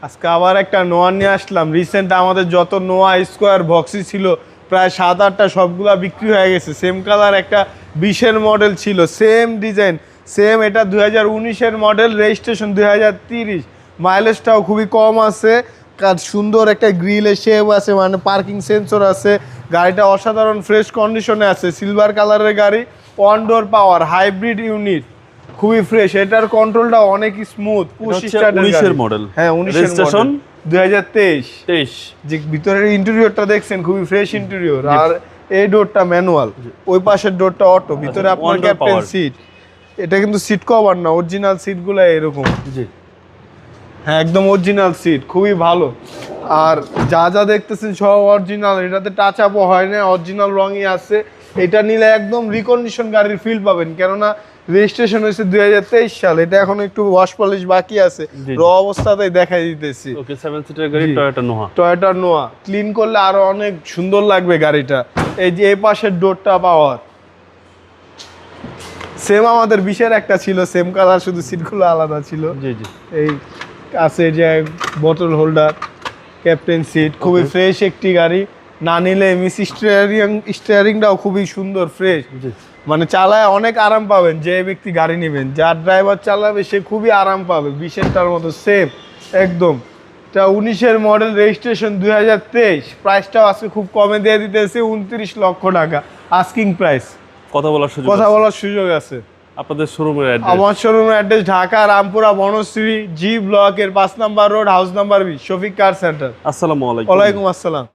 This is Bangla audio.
আজকে আবার একটা নোয়া নিয়ে আসলাম। রিসেন্ট আমাদের যত নোয়া স্কোয়ার বক্সি ছিল প্রায় 7-8টা সবগুলা বিক্রি হয়ে গেছে। সেম কালার একটা 20-এর মডেল ছিল, সেম ডিজাইন সেম। এটা 2019-এর মডেল, রেজিস্ট্রেশন 2030। মাইলেজটাও খুবই কম আছে, সুন্দর একটা গ্রিলের শেপ আছে, মানে পার্কিং সেন্সর আছে। গাড়িটা অসাধারণ ফ্রেশ কন্ডিশনে আছে, সিলভার কালারের গাড়ি, ওয়ান ডোর পাওয়ার, হাইব্রিড ইউনিট, খুবই ফ্রেশ। এটার কন্ট্রোলটা অনেক স্মুথ। 19-এর মডেল, হ্যাঁ 19-এর রেজিস্ট্রেশন 2023। যে ভিতরের ইন্টেরিয়রটা দেখছেন খুবই ফ্রেশ ইন্টেরিয়র। আর এই ডোরটা ম্যানুয়াল, ওই পাশের ডোরটা অটো। ভিতরে আপনার ক্যাপ্টেন সিট, এটা কিন্তু সিট কভার না, অরিজিনাল সিটগুলো এরকম। জি হ্যাঁ একদম অরিজিনাল সিট, খুবই ভালো। আর যা যা দেখতেছেন সব অরিজিনাল, এটাতে টাচ আপও হয় না, অরিজিনাল রঙই আছে। এটা নিলে একদম রিকন্ডিশন গাড়ির ফিল পাবেন, কেননা রেজিস্ট্রেশন হয়েছে 2023 সাল। এটা এখন একটু ওয়াশ পলিশ বাকি আছে, র অবস্থাতেই দেখাই দিতেছি। ওকে, 7 সিটার গাড়ি, টয়োটা নোয়া। টয়োটা নোয়া ক্লিন করলে আরো অনেক সুন্দর লাগবে গাড়িটা। এই যে এই পাশের ডোরটা পাওয়ার সেম আমাদের 20-এর একটা ছিল, সেম কালার, শুধু সিটগুলো আলাদা ছিল। জি জি। এই কাছে যে বোতল হোল্ডার, ক্যাপ্টেন সিট, খুবই ফ্রেশ একটি গাড়ি। না নিলে মিস স্টিয়ারিংটাও খুবই সুন্দর ফ্রেশ, মানে চালায় অনেক আরাম পাবেন। যে ব্যক্তি গাড়ি নেবেন, যার ড্রাইভার চালাবে সে খুবই আরাম পাবে। 20-এরটার মতো সেম একদম। এটা 19-এর মডেল, রেজিস্ট্রেশন 2023। প্রাইসটাও আজকে খুব কমে দিয়ে দিতেছে, 29 লক্ষ টাকা আস্কিং প্রাইস। কথা বলার সুযোগ আছে। আপনাদের শোরুমের অ্যাড্রেস? আমার শোরুমের অ্যাড্রেস ঢাকা রামপুরা বনশ্রী জি ব্লকের 5 নম্বর road, house number 20, Shafiq car centre. আসসালামু আলাইকুম। ওয়ালাইকুম আসসালাম।